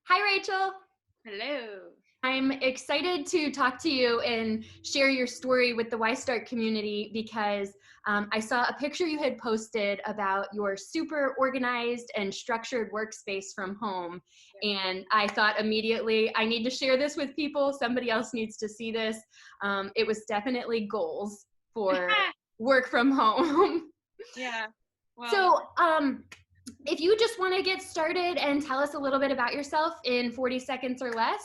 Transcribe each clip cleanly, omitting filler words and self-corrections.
Hi, Rachel. Hello. I'm excited to talk to you and share your story with the ystark community because I saw a picture you had posted about your super organized and structured workspace from home. And I thought immediately, I need to share this with people. Somebody else needs to see this. It was definitely goals for work from home. Yeah. Well, So, if you just want to get started and tell us a little bit about yourself in 40 seconds or less,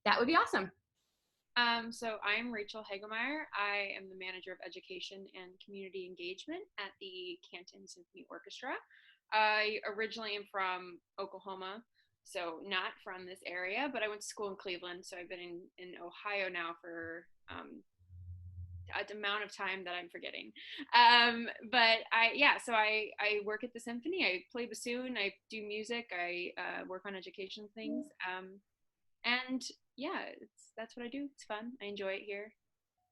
that would be awesome. so I'm Rachel Hagemeyer. I am the manager of education and community engagement at the Canton Symphony Orchestra. I originally am from Oklahoma, so not from this area, but I went to school in Cleveland, so I've been in Ohio now for an amount of time that I'm forgetting. But I work at the symphony. I play bassoon. I do music. I work on education things. And yeah, that's what I do. It's fun. I enjoy it here.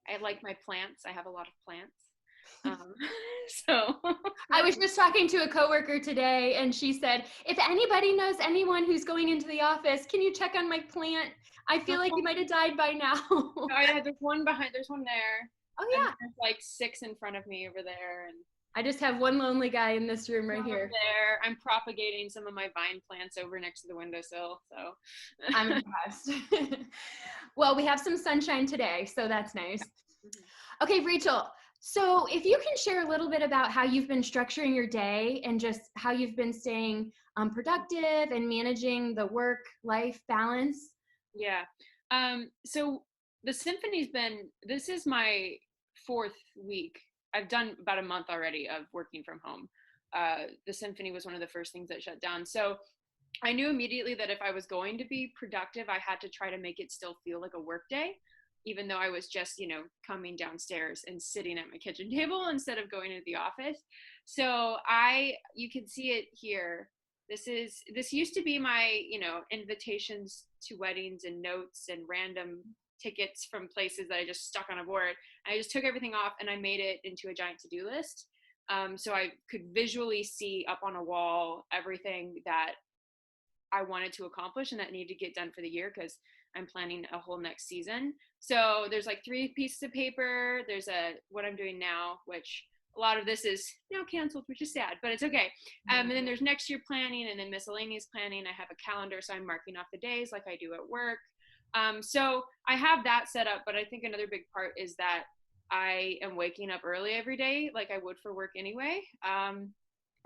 I like my plants. I have a lot of plants. Um, so I was just talking to a coworker today, and she said, if anybody knows anyone who's going into the office, can you check on my plant? I feel like you might have died by now. there's one behind. There's one there. Oh, And yeah. there's like six in front of me over there, and I just have one lonely guy in this room right here. there. I'm propagating some of my vine plants over next to the windowsill. So I'm impressed. Well, we have some sunshine today, so that's nice. Okay, Rachel. So if you can share a little bit about how you've been structuring your day and just how you've been staying productive and managing the work-life balance. Yeah. So the symphony's this is my fourth week. I've done about a month already of working from home. The symphony was one of the first things that shut down. So I knew immediately that if I was going to be productive, I had to try to make it still feel like a work day, even though I was just, coming downstairs and sitting at my kitchen table instead of going into the office. So you can see it here. This used to be my, invitations to weddings and notes and random tickets from places that I just stuck on a board. I just took everything off and I made it into a giant to-do list. So I could visually see up on a wall everything that I wanted to accomplish and that needed to get done for the year because I'm planning a whole next season. So there's like 3 pieces of paper. There's what I'm doing now, which a lot of this is now canceled, which is sad, but it's okay. And then there's next year planning and then miscellaneous planning. I have a calendar, so I'm marking off the days like I do at work. So I have that set up, but I think another big part is that I am waking up early every day like I would for work anyway.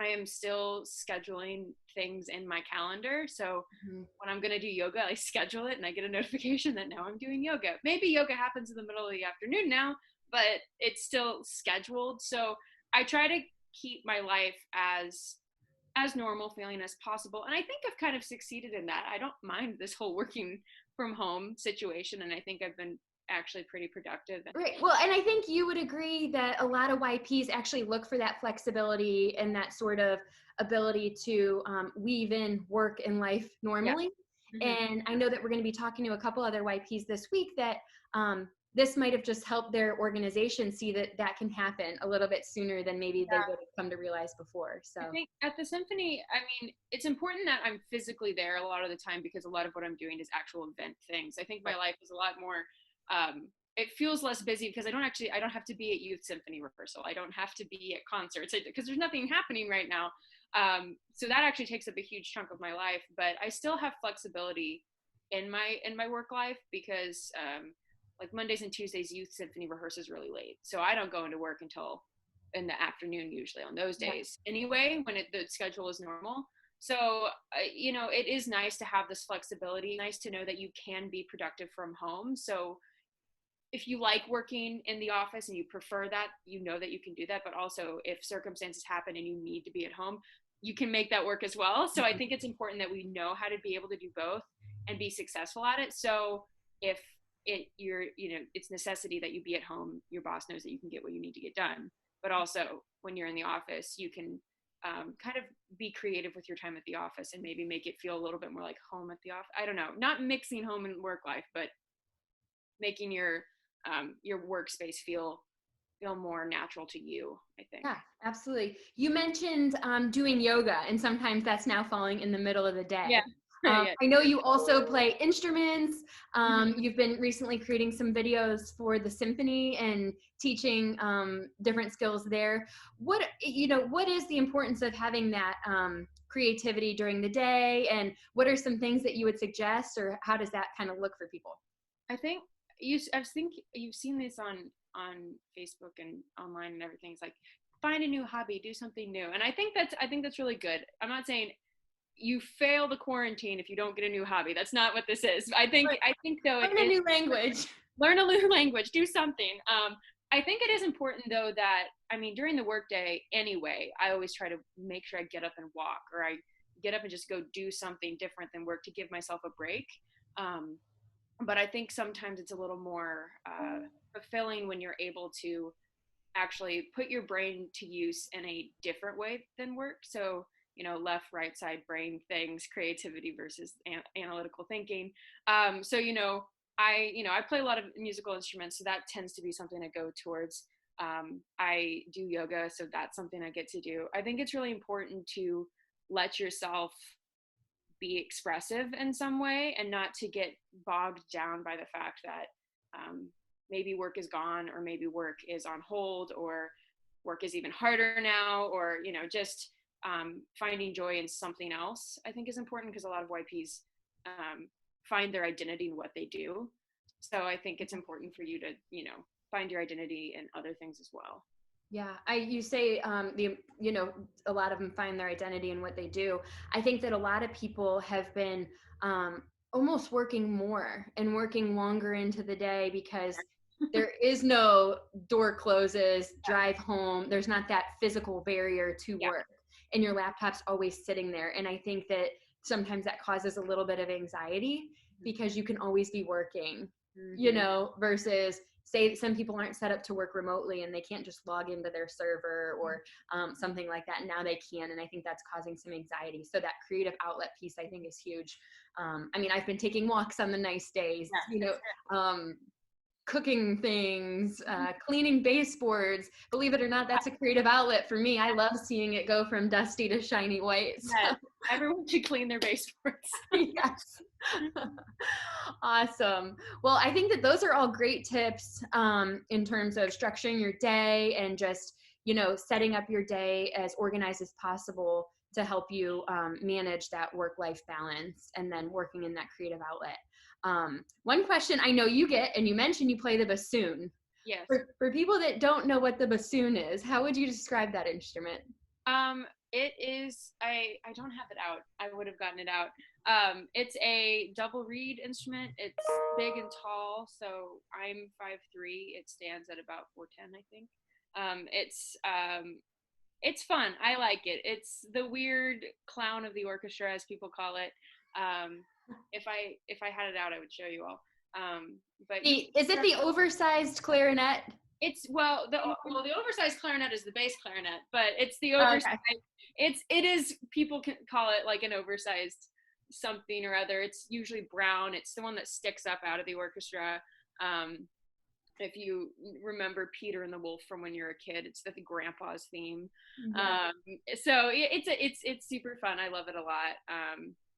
I am still scheduling things in my calendar. So when I'm going to do yoga, I schedule it and I get a notification that now I'm doing yoga. Maybe yoga happens in the middle of the afternoon now, but it's still scheduled. So I try to keep my life as normal feeling as possible. And I think I've kind of succeeded in that. I don't mind this whole working from home situation. And I think I've been actually pretty productive. Right. Well, and I think you would agree that a lot of YPs actually look for that flexibility and that sort of ability to weave in work and life normally. Yeah. Mm-hmm. And I know that we're going to be talking to a couple other YPs this week that this might have just helped their organization see that that can happen a little bit sooner than maybe they would have come to realize before. So I think at the symphony, it's important that I'm physically there a lot of the time because a lot of what I'm doing is actual event things. I think my life is a lot more it feels less busy because I don't have to be at youth symphony rehearsal. I don't have to be at concerts because there's nothing happening right now. So that actually takes up a huge chunk of my life, but I still have flexibility in my work life because like Mondays and Tuesdays, youth symphony rehearses really late. So I don't go into work until in the afternoon usually on those days anyway, when the schedule is normal. So, it is nice to have this flexibility, nice to know that you can be productive from home. So if you like working in the office and you prefer that, you know that you can do that. But also if circumstances happen and you need to be at home, you can make that work as well. So I think it's important that we know how to be able to do both and be successful at it. So if it's necessity that you be at home, your boss knows that you can get what you need to get done. But also when you're in the office, you can kind of be creative with your time at the office and maybe make it feel a little bit more like home at the office. I don't know, not mixing home and work life, but making your workspace feel more natural to you, I think. yeah, absolutely. You mentioned doing yoga, and sometimes that's now falling in the middle of the day. Yeah. Yeah. I know you also play instruments. You've been recently creating some videos for the symphony and teaching different skills there. What is the importance of having that creativity during the day, and what are some things that you would suggest, or how does that kind of look for people? I think you've seen this on Facebook and online and everything. It's like, find a new hobby, do something new. And I think that's really good. I'm not saying you fail the quarantine if you don't get a new hobby. That's not what this is. I think though it Learn a is, new language. learn a new language, do something. I think it is important though that, I mean, during the workday anyway, I always try to make sure I get up and walk, or I get up and just go do something different than work to give myself a break. Um, but I think sometimes it's a little more fulfilling when you're able to actually put your brain to use in a different way than work. So, left, right side brain things, creativity versus analytical thinking. So, I play a lot of musical instruments, so that tends to be something I go towards. I do yoga, so that's something I get to do. I think it's really important to let yourself be expressive in some way, and not to get bogged down by the fact that maybe work is gone, or maybe work is on hold, or work is even harder now, or just finding joy in something else, I think is important, because a lot of YPs find their identity in what they do. So I think it's important for you to find your identity in other things as well. Yeah, you say a lot of them find their identity in what they do. I think that a lot of people have been almost working more and working longer into the day, because there is no door closes, drive home. There's not that physical barrier to Yeah. work, and your laptop's always sitting there. And I think that sometimes that causes a little bit of anxiety, because you can always be working, versus say some people aren't set up to work remotely and they can't just log into their server or something like that. Now they can, and I think that's causing some anxiety. So that creative outlet piece, I think, is huge. I mean, I've been taking walks on the nice days, cooking things, cleaning baseboards. Believe it or not, that's a creative outlet for me. I love seeing it go from dusty to shiny white. So. Yes. Everyone should clean their baseboards. Yes. Awesome. Well, I think that those are all great tips in terms of structuring your day and just, setting up your day as organized as possible to help you manage that work-life balance, and then working in that creative outlet. One question I know you get, and you mentioned you play the bassoon. Yes. For people that don't know what the bassoon is, how would you describe that instrument? It is, I don't have it out. I would have gotten it out. It's a double reed instrument. It's big and tall. So I'm 5'3". It stands at about 4'10", I think. It's fun. I like it. It's the weird clown of the orchestra, as people call it. If I had it out, I would show you all. But is it the oversized clarinet? It's the oversized clarinet is the bass clarinet, but it's the oversized. Okay. It is, people can call it like an oversized something or other. It's usually brown. It's the one that sticks up out of the orchestra. If you remember Peter and the Wolf from when you're a kid, it's the grandpa's theme. Mm-hmm. So it's super fun. I love it a lot.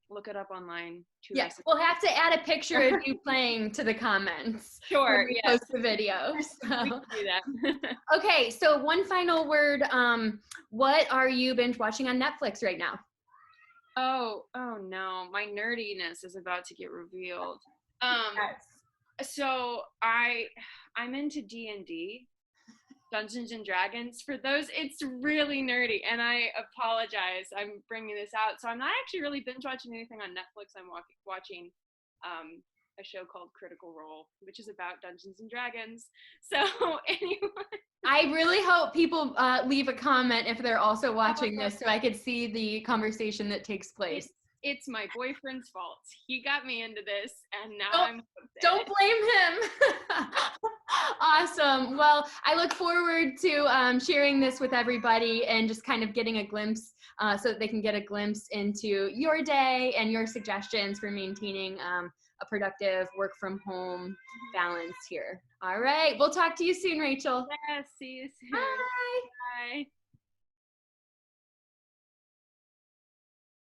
Look it up online. Yes, we'll have to add a picture of you playing to the comments. Sure. When we post the video. So. We can do that. Okay, so one final word. What are you binge watching on Netflix right now? Oh no, my nerdiness is about to get revealed. Yes. So I'm into D&D. Dungeons and Dragons. For those, it's really nerdy, and I apologize. I'm bringing this out. So I'm not actually really binge watching anything on Netflix. I'm watching a show called Critical Role, which is about Dungeons and Dragons. So anyway. I really hope people leave a comment if they're also watching this, so I could see the conversation that takes place. It's my boyfriend's fault. He got me into this, and now don't blame him. Awesome. Well, I look forward to sharing this with everybody and just kind of getting a glimpse so that they can get a glimpse into your day and your suggestions for maintaining a productive work from home balance here. All right. We'll talk to you soon, Rachel. Yes. See you soon. Bye. Bye.